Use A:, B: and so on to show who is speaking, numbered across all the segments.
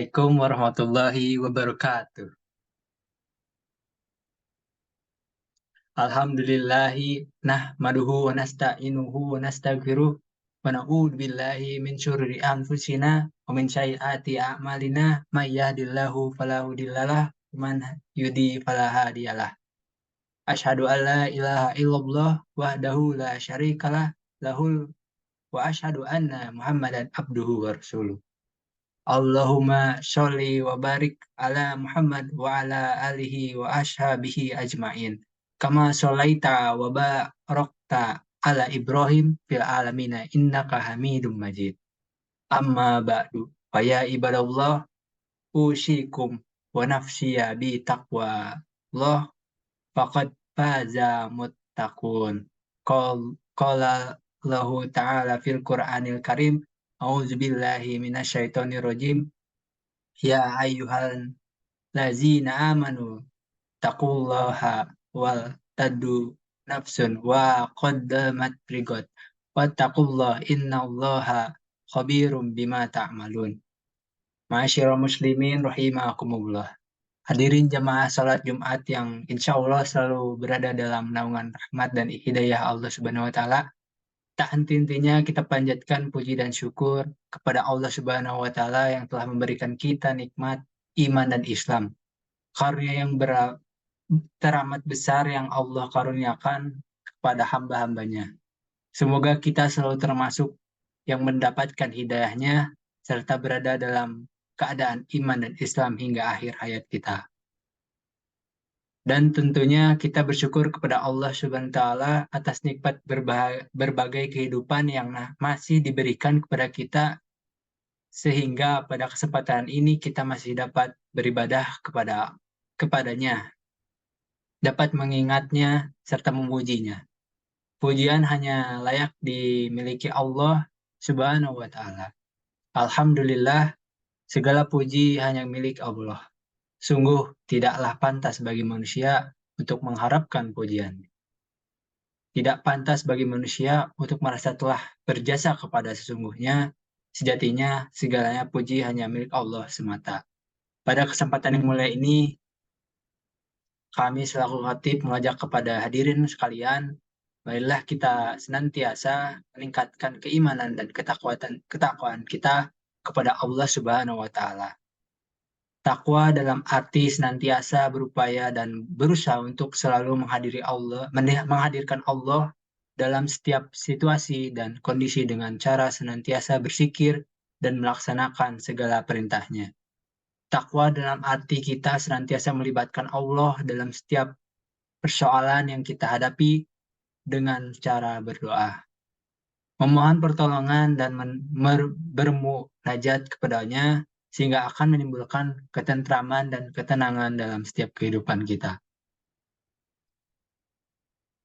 A: Assalamualaikum warahmatullahi wabarakatuh. Alhamdulillahi nahmaduhu wa nasta'inuhu wa nastaghfiruh wa na'udzu billahi min syururi anfusina wa min sayyiati a'malina may yahdihillahu fala mudhillalah wa man yudhlil fala hadiyalah. Asyhadu an la ilaha illallah wahdahu la syarikalah lahul wa asyhadu anna Muhammadan abduhu wa rasuluh. Allahumma sholli wa barik ala Muhammad wa ala alihi wa ashabihi ajmain. Kama sholaita wa barakta ala Ibrahim fil alamina innaka hamidum majid. Amma ba'du. Faya ibadallah usikum wa nafsiya bi taqwa Allah faqad faza muttaqun. Qala Allahu ta'ala fil Qur'anil Karim. A'udzubillahi minasyaitonir rajim. Ya ayyuhal lazina amanu taqullaha wal tadu nafsun wa qaddamat rigot wattaqullah innallaha khabirum bima ta'malun. Ma'asyiral muslimin rahimakumullah. Hadirin jamaah salat Jumat yang insya Allah selalu berada dalam naungan rahmat dan hidayah Allah Subhanahu wa taala. Tak henti-hentinya kita panjatkan puji dan syukur kepada Allah Subhanahu wa taala yang telah memberikan kita nikmat iman dan Islam. Karunia yang teramat besar yang Allah karuniakan kepada hamba-hambanya. Semoga kita selalu termasuk yang mendapatkan hidayahnya serta berada dalam keadaan iman dan Islam hingga akhir hayat kita. Dan tentunya kita bersyukur kepada Allah Subhanahu wa taala atas nikmat berbagai kehidupan yang masih diberikan kepada kita sehingga pada kesempatan ini kita masih dapat beribadah kepadanya, dapat mengingatnya serta memujinya. Pujian hanya layak dimiliki Allah Subhanahu wa taala. Alhamdulillah, segala puji hanya milik Allah. Sungguh tidaklah pantas bagi manusia untuk mengharapkan pujian. Tidak pantas bagi manusia untuk merasa telah berjasa kepada sesungguhnya. Sejatinya segalanya puji hanya milik Allah semata. Pada kesempatan yang mulia ini, kami selaku khatib mengajak kepada hadirin sekalian, marilah kita senantiasa meningkatkan keimanan dan ketakwaan kita kepada Allah Subhanahu wa taala. Takwa dalam arti senantiasa berupaya dan berusaha untuk selalu menghadirkan Allah dalam setiap situasi dan kondisi dengan cara senantiasa bersikir dan melaksanakan segala perintahnya. Takwa dalam arti kita senantiasa melibatkan Allah dalam setiap persoalan yang kita hadapi dengan cara berdoa, memohon pertolongan dan bermunajat kepadanya, sehingga akan menimbulkan ketentraman dan ketenangan dalam setiap kehidupan kita.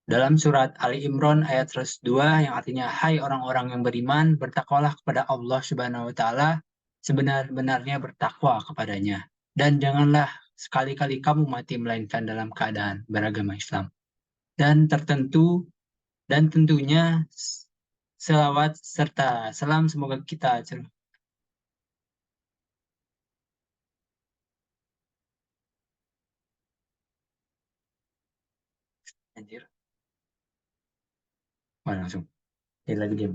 A: Dalam surat Ali Imran ayat 102 yang artinya, hai orang-orang yang beriman, bertakwalah kepada Allah Subhanahu wa taala sebenar-benarnya bertakwa kepadanya, dan janganlah sekali-kali kamu mati melainkan dalam keadaan beragama Islam. Dan tentunya selawat serta salam semoga kita anjir. Langsung. Jadi lagi diam.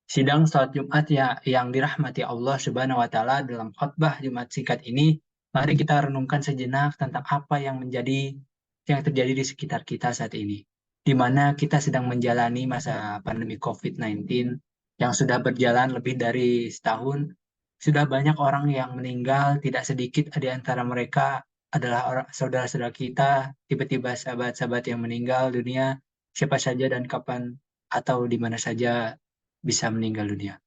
A: Sidang salat Jumat yang dirahmati Allah Subhanahu wa taala, dalam khutbah Jumat singkat ini, mari kita renungkan sejenak tentang apa yang terjadi di sekitar kita saat ini, di mana kita sedang menjalani masa pandemi COVID-19 yang sudah berjalan lebih dari setahun. Sudah banyak orang yang meninggal, tidak sedikit di antara mereka adalah saudara-saudara kita, tiba-tiba sahabat-sahabat yang meninggal dunia, siapa saja dan kapan atau di mana saja bisa meninggal dunia.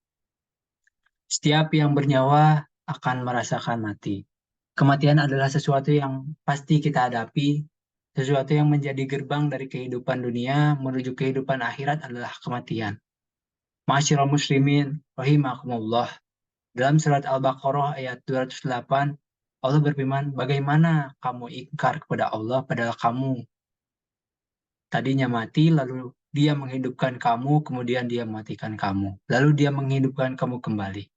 A: Setiap yang bernyawa akan merasakan mati. Kematian adalah sesuatu yang pasti kita hadapi, sesuatu yang menjadi gerbang dari kehidupan dunia menuju kehidupan akhirat adalah kematian. Ma'asyiral muslimin rahimakumullah. Dalam surat Al-Baqarah ayat 208, Allah berfirman, bagaimana kamu ingkar kepada Allah padahal kamu tadinya mati, lalu Dia menghidupkan kamu, kemudian Dia mematikan kamu, lalu Dia menghidupkan kamu kembali.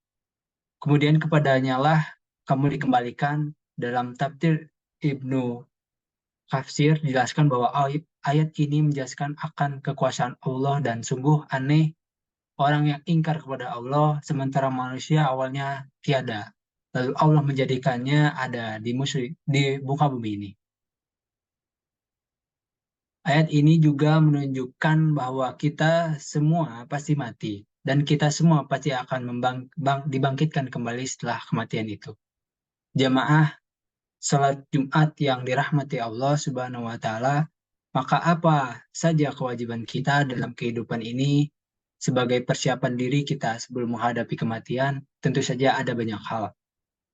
A: Kemudian kepadanya lah kamu dikembalikan. Dalam tafsir Ibnu Katsir dijelaskan bahwa ayat ini menjelaskan akan kekuasaan Allah dan sungguh aneh orang yang ingkar kepada Allah sementara manusia awalnya tiada. Lalu Allah menjadikannya ada di muka bumi ini. Ayat ini juga menunjukkan bahwa kita semua pasti mati dan kita semua pasti akan dibangkitkan kembali setelah kematian itu. Jamaah salat Jumat yang dirahmati Allah Subhanahu wa taala, maka apa saja kewajiban kita dalam kehidupan ini sebagai persiapan diri kita sebelum menghadapi kematian? Tentu saja ada banyak hal.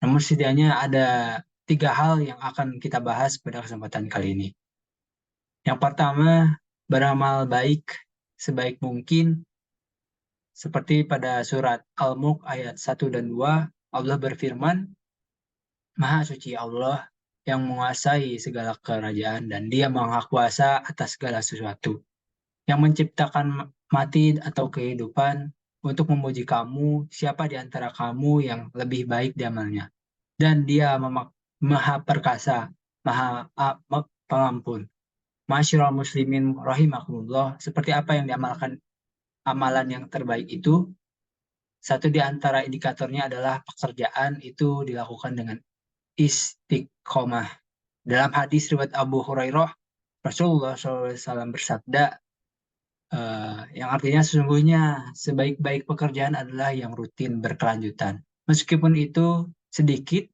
A: Namun setidaknya ada 3 hal yang akan kita bahas pada kesempatan kali ini. Yang pertama, beramal baik sebaik mungkin seperti pada surat Al-Mulk ayat 1 dan 2, Allah berfirman, Maha suci Allah yang menguasai segala kerajaan dan Dia maha kuasa atas segala sesuatu. Yang menciptakan mati atau kehidupan untuk memuji kamu, siapa di antara kamu yang lebih baik di amalnya. Dan Dia maha perkasa, pengampun. Masyaallah muslimin rahimakumullah, seperti apa yang diamalkan amalan yang terbaik itu? Satu di antara indikatornya adalah pekerjaan itu dilakukan dengan istiqomah. Dalam hadis riwayat Abu Hurairah, Rasulullah SAW bersabda, yang artinya sesungguhnya sebaik-baik pekerjaan adalah yang rutin berkelanjutan. Meskipun itu sedikit,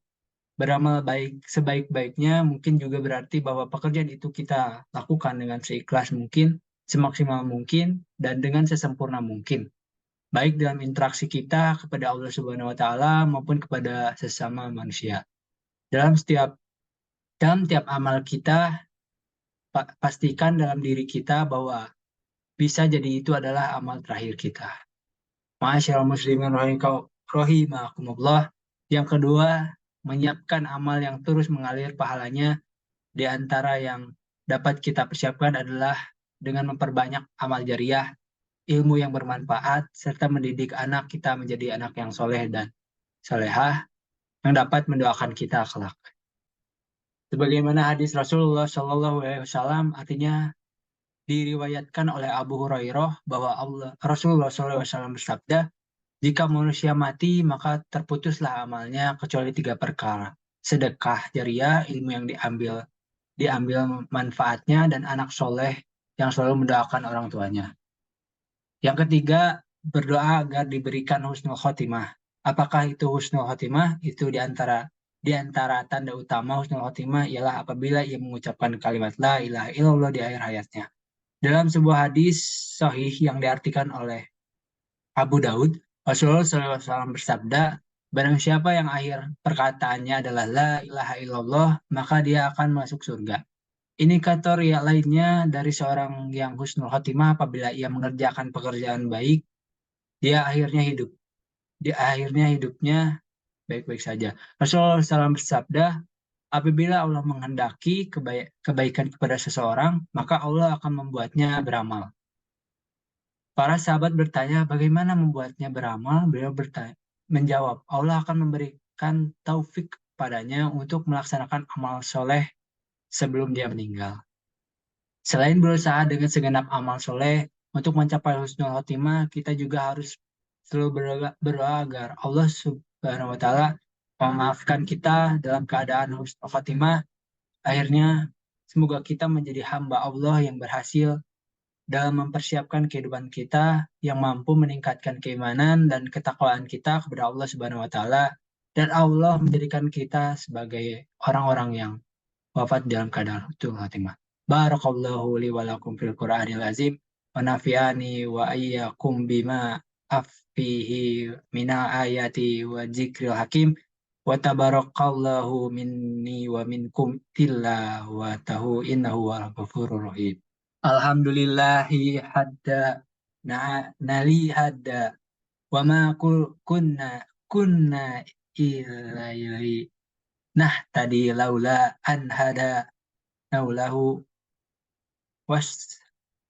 A: beramal baik sebaik-baiknya mungkin juga berarti bahwa pekerjaan itu kita lakukan dengan seikhlas mungkin, semaksimal mungkin, dan dengan sesempurna mungkin. Baik dalam interaksi kita kepada Allah Subhanahu wa taala maupun kepada sesama manusia. Dalam setiap dalam tiap amal kita, pastikan dalam diri kita bahwa bisa jadi itu adalah amal terakhir kita. Masyaallah muslimin rahimakumullah. Yang kedua, menyiapkan amal yang terus mengalir pahalanya. Di antara yang dapat kita persiapkan adalah dengan memperbanyak amal jariah, ilmu yang bermanfaat, serta mendidik anak kita menjadi anak yang soleh dan solehah yang dapat mendoakan kita kelak. Sebagaimana hadis Rasulullah Shallallahu Alaihi Wasallam, artinya diriwayatkan oleh Abu Hurairah bahwa Rasulullah Shallallahu Alaihi Wasallam bersabda, jika manusia mati maka terputuslah amalnya kecuali 3 perkara: sedekah jariah, ilmu yang diambil manfaatnya, dan anak soleh yang selalu mendoakan orang tuanya. Yang ketiga, berdoa agar diberikan husnul khotimah. Apakah itu husnul khotimah? Itu di antara tanda utama husnul khotimah ialah apabila ia mengucapkan kalimat la ilaha illallah di akhir hayatnya. Dalam sebuah hadis sahih yang diartikan oleh Abu Daud, Rasulullah SAW bersabda, barang siapa yang akhir perkataannya adalah la ilaha illallah, maka dia akan masuk surga. Indikator yang lainnya dari seorang yang husnul khotimah apabila ia mengerjakan pekerjaan baik, dia akhirnya hidup. Di akhirnya hidupnya baik-baik saja. Rasulullah SAW bersabda, apabila Allah menghendaki kebaikan kepada seseorang, maka Allah akan membuatnya beramal. Para sahabat bertanya, bagaimana membuatnya beramal? Beliau menjawab, Allah akan memberikan taufik padanya untuk melaksanakan amal soleh sebelum dia meninggal. Selain berusaha dengan segenap amal soleh untuk mencapai husnul khotimah, kita juga harus selalu berdoa agar Allah Subhanahu wa taala memaafkan kita dalam keadaan husnul khotimah. Akhirnya semoga kita menjadi hamba Allah yang berhasil dalam mempersiapkan kehidupan kita, yang mampu meningkatkan keimanan dan ketakwaan kita kepada Allah Subhanahu wa taala, dan Allah menjadikan kita sebagai orang-orang yang wafat dalam keadaan husnul khotimah. Barakallahu li wa lakum fil Qur'anil azim wa nafi'ani wa ayyakum bima afihi mina ayati wa dzikril hakim wa tabarakallahu minni wa minkum tilawatahu innahu wal ghafurur rahim. Alhamdulillahi hadda nali hadda wa ma kunna ilaihi tadi laula an hada naulahu was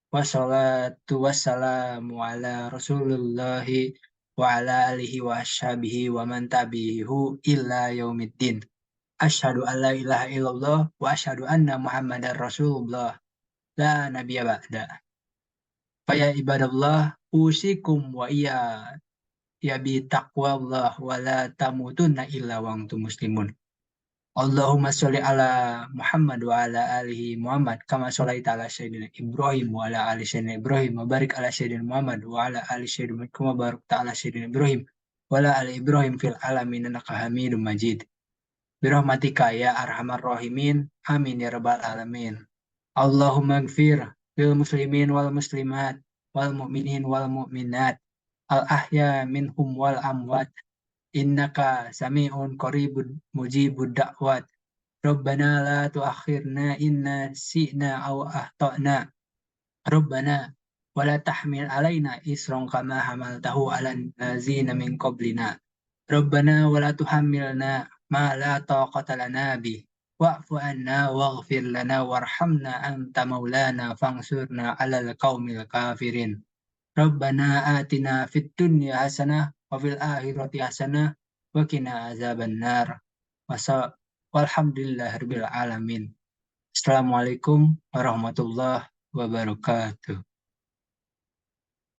A: wassalatu wassalamu ala rasulillahi wa ala alihi wa ashabihi wa man tabi'ihu illa yaumiddin. Asyhadu an la ilaha illallah wa asyhadu anna Muhammadar Rasulullah la nabiyya ba'da. Fa ya ibadallah usikum wa ya bi taqwallah wa la tamutunna illa wa antum muslimun. Allahumma sholli ala Muhammad wa ala alihi Muhammad kama sholaita ala sayyidina Ibrahim wa ala ali sayyidina Ibrahim wa barik ala sayyidina Muhammad wa ala ali sayyidina Muhammad kama barakta ala sayyidina Ibrahim wa ala ali Ibrahim fil alamin innaka Hamidum Majid. Birahmatika ya arhamar rahimin. Amin ya rabbal alamin. Allahumma gfir lil muslimin wal muslimat wal mu'minin wal mu'minat al ahya minhum wal amwat innaka sami'un qaribun mujibud da'wat. Rabbana la tuakhirna inna si'na aw ahtana. Rabbana wala tahmil alaina isran kama hamaltahu ala lazina min qablina. Rabbana wala tuhammilna ma la taqata lana bih. Wa'fu anna waghfir lana warhamna anta maulana fangsurna 'alal qaumil kafirin. Rabbana atina fid dunya hasanah wa fil akhirati hasanah wa qina azabannar. Walhamdulillahirabbil alamin. Assalamualaikum warahmatullahi wabarakatuh.